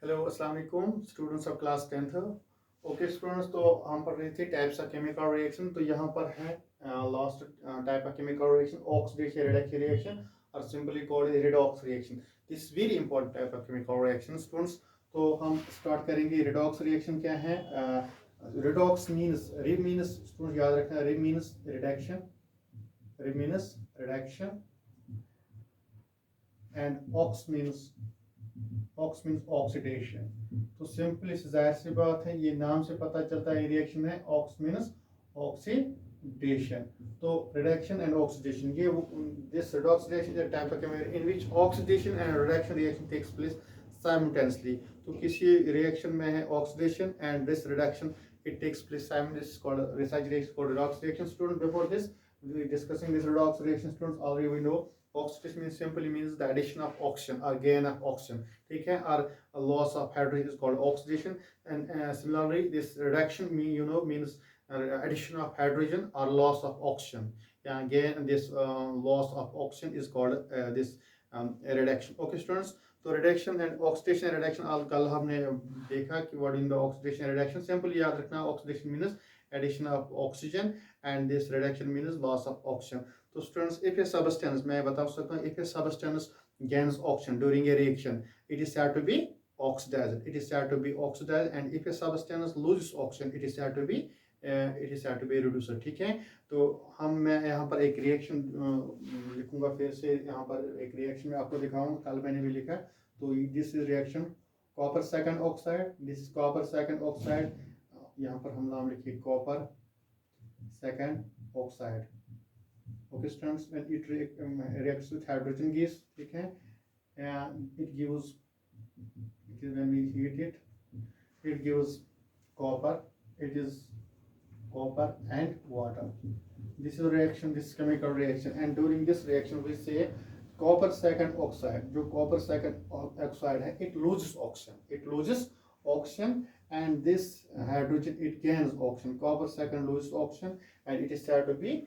Hello अस्सलाम वालेकुम students of class 10th। Okay students, तो हम पढ़ रहे थे टाइप्स ऑफ केमिकल रिएक्शन। तो यहाँ पर है last type of chemical reaction oxidation reduction reaction और simply called redox reaction. This very important type of chemical reaction students. तो हम स्टार्ट करेंगे। रेडॉक्स रिएक्शन क्या है? Redox means, re means student याद रखना, re means reduction, re means reduction and ox means oxidation. तो simply जाहिर सी बात है, ये नाम से पता चलता है ये रिएक्शन है ऑक्स मीन्स ऑक्सीडेशन। तो रिडक्शन एंड ऑक्सीडेशन, ये this redox reaction is a type of chemical in which oxidation and reduction reaction takes place simultaneously। तो किसी रिएक्शन में है oxidation and this reduction it takes place simultaneously। This is called research reaction called redox reaction student। Before this we discussing this redox reaction students, already we know oxidation means simply means the addition of oxygen or gain of oxygen, ठीक है, or a loss of hydrogen is called oxidation। And similarly this reduction means addition of hydrogen or loss of oxygen, yeah, again this loss of oxygen is called this reduction। Okay students, तो reduction and oxidation reduction कल हमने देखा कि what in the oxidation reduction. Simply याद रखना, oxidation means addition of oxygen and this reduction means loss of oxygen. तो students, if a substance, मैं बता सकता हूँ, if a substance gains oxygen during a reaction, it is said to be oxidized, it is said to be oxidized। and if a substance loses oxygen, it is said to be reducer, ठीक है। तो मैं यहाँ पर एक reaction लिखूंगा, फिर से यहाँ पर एक रिएक्शन में आपको दिखाऊंगा, कल मैंने भी लिखा। तो this is reaction copper second oxide, this is copper second oxide. यहाँ पर हम नाम लिखिए copper second oxide. Okay students, when it reacts with hydrogen gas, ठीक है, and it gives, when we heat it, it gives copper, it is copper and water। This is a reaction, this chemical reaction, and during this reaction we say copper second oxide, जो copper second oxide है, it loses oxygen, it loses oxygen, and this hydrogen it gains oxygen। copper second loses oxygen and it is said to be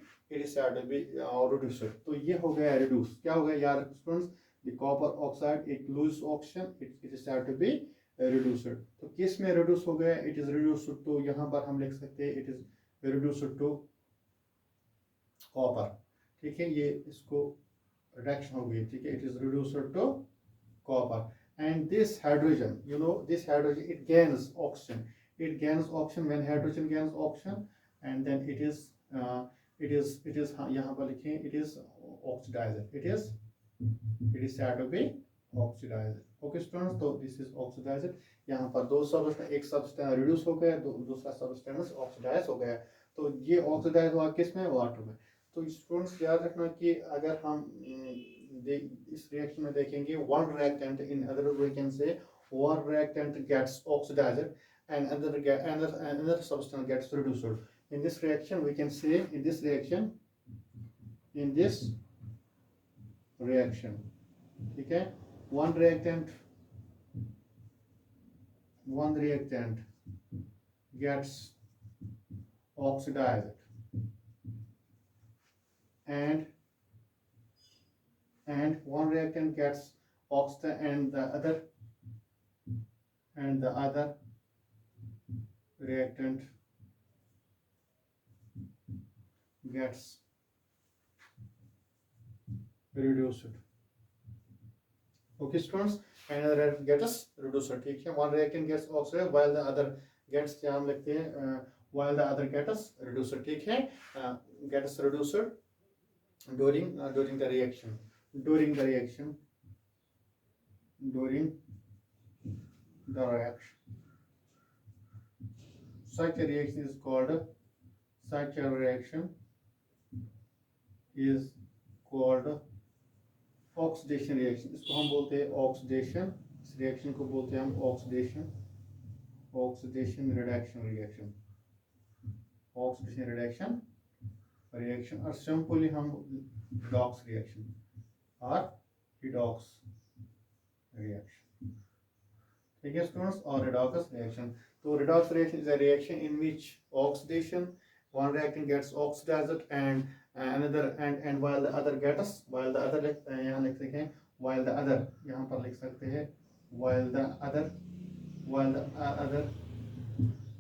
reducer। तो ये हो गया reduce। क्या हो गया यार students? the copper oxide it loses oxygen, it is said to be reducer। तो किस में reduce हो गया? it is reduced to, यहाँ पर हम लिख सकते हैं it is reduced to copper, ठीक है, ये इसको रिडक्शन हो गई, ठीक है, it is reduced to copper। and this hydrogen, this hydrogen it gains oxygen, when hydrogen gains oxygen, and then it is यहाँ पर लिखें it is oxidized, it is said to be oxidized। okay students, तो this is oxidized। यहाँ पर दो substance, एक substance reduce हो गया, दूसरा सबस्टेंस ऑक्सीडाइज हो गया। तो ये ऑक्सीडाइज हुआ किस में? वाटर में। तो स्टूडेंट्स याद रखना कि अगर हम इस रिएक्शन में देखेंगे, one reactant, in other way can say one reactant gets oxidized and another substance gets reduced। in this reaction we can say, in this reaction, ठीक है, one reactant gets oxidized and one reactant gets oxidized and the other reactant gets reduced। okay students, another reactant gets reduced, ठीक है, one reactant gets oxidized while the other gets, क्या हम लिखते हैं, while the other gets reduced, ठीक है, gets reduced during the reaction, during the reaction such a reaction is called oxidation reaction. इसको हम बोलते हैं ऑक्सीडेशन, इस रिएक्शन को बोलते हैं हम oxidation reduction reaction, oxidation reduction और सिंपली हम रिडॉक्स रिएक्शन ठीक है स्टूडेंट्स, और रिडॉक्स रिएक्शन। तो redox reaction is a reaction in which oxidation, one reactant gets oxidized and another and while the other gets, यहाँ लिख सकते हैं while the other, यहाँ पर लिख सकते हैं while the other while the other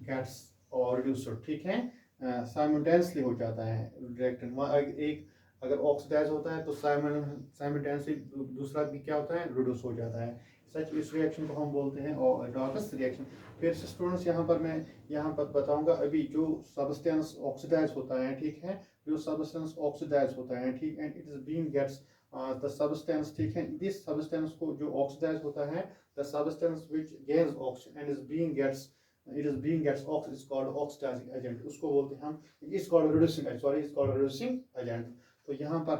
gets or reduced, ठीक है, साइमल्टेनियसली हो जाता है रिएक्टेंट। एक अगर ऑक्सीडाइज होता है तो साइमल्टेनियसली दूसरा भी क्या होता है, रिड्यूस हो जाता है। सच इस रिएक्शन को हम बोलते हैं डॉकस रिएक्शन। फिर से स्टूडेंट्स यहाँ पर मैं यहाँ पर बताऊंगा अभी जो सब्सटेंस ऑक्सीडाइज होता है, ठीक है, जो सब्सटेंस ऑक्सीडाइज होता है, ठीक, and it is being gets the substance, ठीक है, दिस सब्सटेंस को जो ऑक्सीडाइज होता है, the substance which gains oxygen and is being gets it is being gets ox is called oxidizing agent, उसको बोलते हैं हम is called reducing sorry is called reducing agent। तो यहाँ पर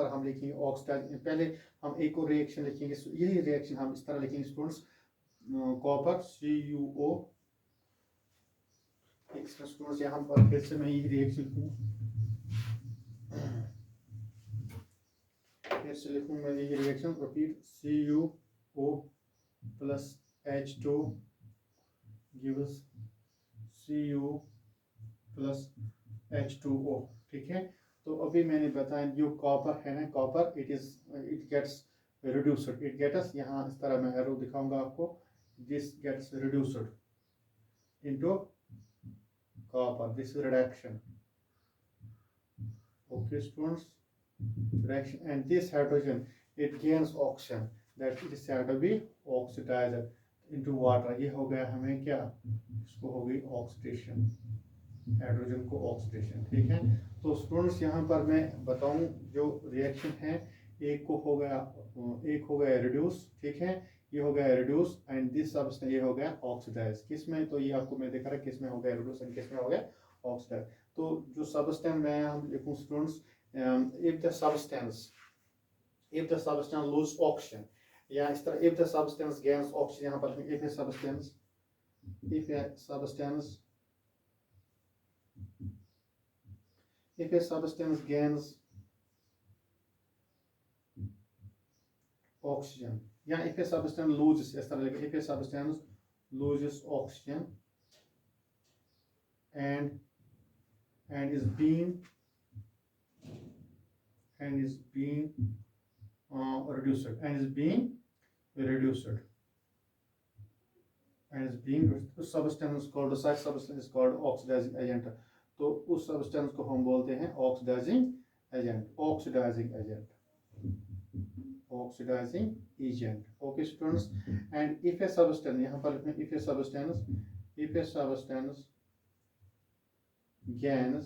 हम लिखेंगे ऑक्सीडाइज। पहले हम एक और रिएक्शन लिखेंगे, यही रिएक्शन हम इस तरह लिखेंगे स्टूडेंट्स, कॉपर CuO। स्टूडेंट्स यहाँ पर फिर से मैं यही रिएक्शन फिर से लिखूँ मैं यही reaction, repeat, CuO plus H2 gives Cu plus H2O, ठीक है। तो अभी मैंने बताया जो कॉपर है ना, copper it gets reduced, it gets, यहाँ इस तरह मैं एरो दिखाऊंगा आपको, this gets reduced into copper, this is reduction, okay students, reduction, and this hydrogen it gains oxygen that it is had to be oxidised into water. ये हो गया हमें क्या, इसको हो गई ऑक्सीडेशन, हाइड्रोजन को ऑक्सीडेशन, ठीक है। तो स्टूडेंट्स यहाँ पर मैं बताऊं जो रिएक्शन है, एक हो गया रिड्यूस, ठीक है, ये हो गया रिड्यूस एंड दिस सब्सटेंस ये हो गया ऑक्सीडाइज। किस में, तो ये आपको मैं दिखा रहा किस में हो गया रिड्यूस एंड किस में हो गया ऑक्सीडाइज। तो जो सब्सटेंस मैं हम लिखूं students, if the substance lose oxygen, या इस तरह if the substance gains oxygen, यहाँ पर if a substance gains oxygen, या if a substance loses, इस तरह लिखें, if a substance loses oxygen and is being reduced substance called, such substance is called oxidizing agent। तो उस substance को हम बोलते हैं oxidising agent, okay students. And if a substance, यहाँ पर if a substance gains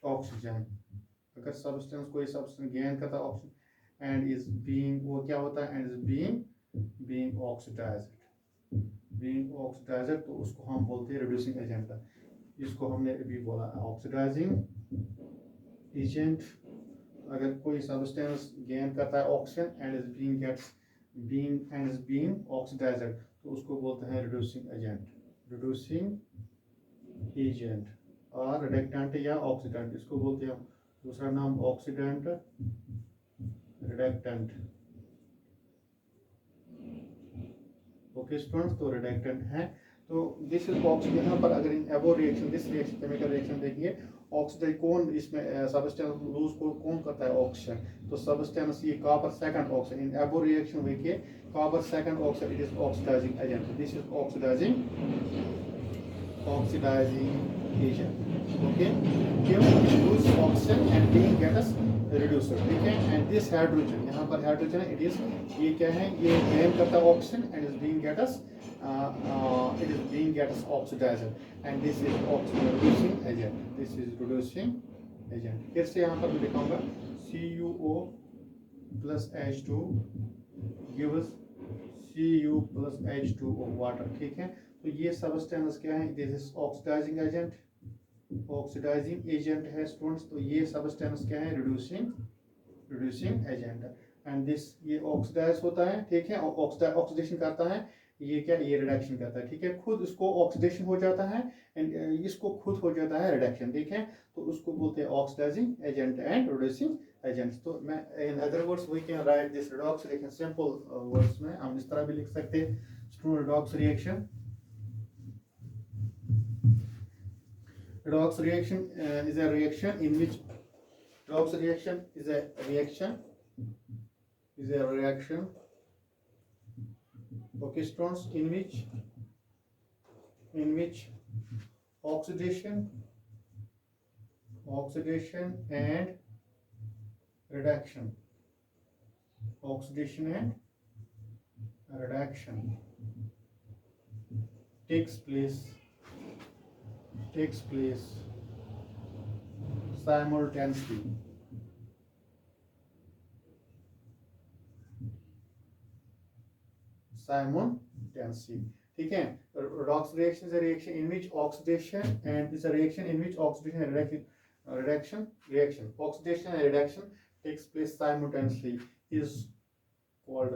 oxygen, अगर substance कोई सब्सटेंस गेन करता है ऑक्सीजन एंड इज बीइंग, वो क्या होता है, एंड इज बीइंग ऑक्सीडाइज्ड, तो उसको हम बोलते हैं रिड्यूसिंग एजेंट। इसको हमने अभी बोला ऑक्सीडाइजिंग एजेंट। अगर कोई सब्सटेंस गेन करता है oxygen and is being oxidised, तो उसको बोलते हैं रिड्यूसिंग एजेंट और रिडक्टेंट या ऑक्सीडेंट, इसको बोलते हैं दूसरा नाम ऑक्सीडेंट, रिडक्टेंट, ओके स्टूडेंट्स। तो रिडक्टेंट है, तो दिस इज ऑक्सीजन। यहाँ पर अगर इन above reaction, this reaction chemical reaction देखिए, ऑक्सीडाइज कौन इसमें सब्सटेंस लूज को कौन करता है, ऑक्सीजन। तो सब्सटेंस ये कॉपर सेकंड ऑक्सीजन, इन एबो रिएक्शन देखिए copper second oxygen, it is oxidising agent, this is oxidising agent, okay. क्यों, lose oxygen and being gets reduced, ठीक है। एंड दिस हाइड्रोजन, यहाँ पर हाइड्रोजन है, इट इज, ये क्या है, ये गेन करता है oxygen and is being gets oxidised, and this is reducing agent, फिर से यहाँ पर मैं दिखाऊंगा, CuO plus H2 gives Cu plus H2O water, ठीक है। तो ये सब्सटेंस क्या है, दिस इज ऑक्सीडाइजिंग एजेंट है स्टूडेंट्स। तो ये सब्सटेंस क्या है, रिड्यूसिंग एजेंट, एंड दिस ये ऑक्सीडाइज होता है, ठीक है, ऑक्सीडेशन करता है, ये क्या, ये रिडक्शन करता है, ठीक है। खुद इसको ऑक्सीडेशन हो जाता है एंड इसको खुद हो जाता है रिडक्शन, ठीक है। तो उसको बोलते हैं oxidising agent and reducing agents. तो मैं in other words we can write this redox reaction simple words में हम इस तरह भी लिख सकते हैं, redox reaction is a reaction in which redox reaction is a reaction Okay, students, in which oxidation and reduction, oxidation and reduction takes place simultaneously. ठीक है. Redox reaction is a reaction in which oxidation and is a reaction in which oxidation and reaction oxidation and reduction takes place simultaneously is called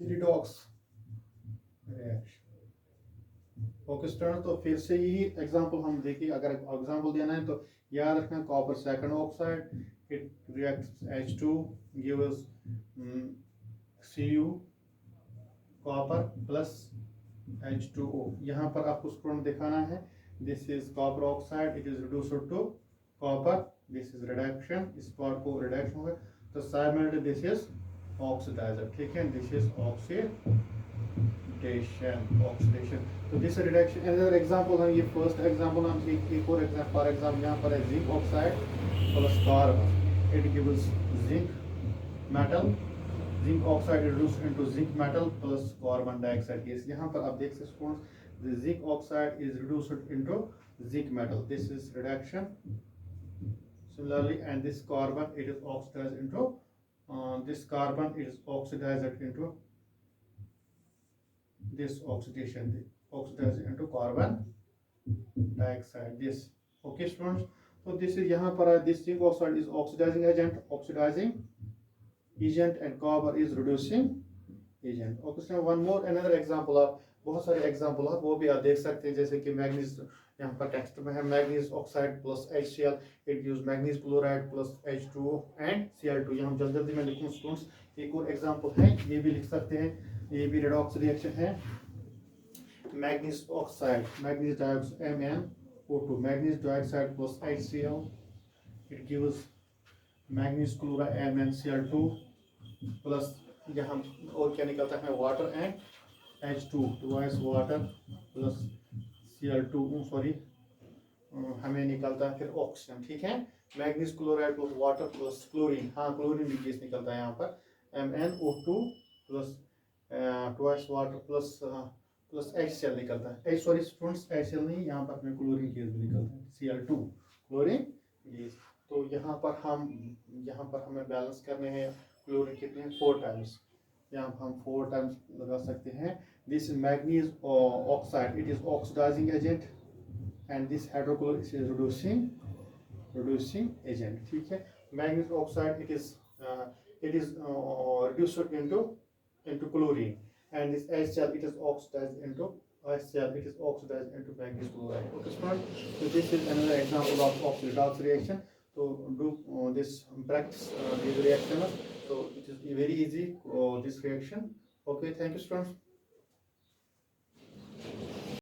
redox reaction. Okay student, तो फिर से यही example हम देखिए. अगर example देना है तो याद रखना, copper second oxide, it reacts H2 gives Cu copper plus H2O. यहाँ पर आपको स्टूडेंट दिखाना है, this is copper oxide, it is reduced to copper, this is reduction, इस पार्ट को रिडक्शन होगा तो साइमल्टेनियसली दिस इज ऑक्सीडाइजर. ठीक है, दिस इज ऑक्सीडेशन. तो दिस रिडक्शन. अनदर एग्जांपल हम ये फर्स्ट एग्जांपल हम एक और एग्जांपल, फॉर एग्जांपल यहाँ पर है zinc oxide plus carbon, it gives zinc metal. Zinc oxide reduced into zinc metal plus carbon dioxide gas. यहाँ पर आप देख सकते हो the zinc oxide is reduced into zinc metal. This is reduction. Similarly, and this carbon it is oxidized into this carbon it is oxidized into this oxidation, oxidized into carbon dioxide. This okay students. So this is यहाँ पर this zinc oxide is oxidizing agent and copper is reducing agent. Okay so one more another example आप बहुत सारे example आप वो भी आप देख सकते हैं, जैसे कि मैग्नीज यहाँ पर टेक्स्ट में है manganese oxide plus HCl, it gives manganese chloride plus H2O and Cl2. यहाँ जल्दी जल्दी मैं लिखूँ स्टूडेंट्स. एक और एग्जाम्पल है, ये भी लिख सकते हैं, ये भी रेडॉक्स रिएक्शन है. Manganese oxide, manganese dioxide MnO2, manganese dioxide plus HCl, it gives manganese chloride MnCl2 plus यहाँ और क्या निकलता है water and H2 twice water plus Cl2 sorry हमें निकलता है फिर ऑक्सीजन. ठीक है, manganese chloride plus water plus chlorine, हाँ क्लोरीन भी गैस निकलता है यहाँ पर MnO2 plus twice water plus HCl निकलता है. सॉरी स्टूडेंट्स, HCl नहीं, यहाँ पर हमें क्लोरीन गैस भी निकलता है Cl2 क्लोरीन गैस. तो यहाँ पर हमें बैलेंस करने हैं क्लोरीन कितने हैं 4 टाइम्स. यहाँ पर हम 4 टाइम्स लगा सकते हैं. This manganese oxide it is oxidising agent and this hydrochloric is reducing agent. ठीक है, manganese oxide it is reduced into chlorine and this HCl it is oxidized into manganese chloride. Okay students, so this is another example of redox reaction. So do this practice these reactions. So it is very easy this reaction. Okay, thank you students.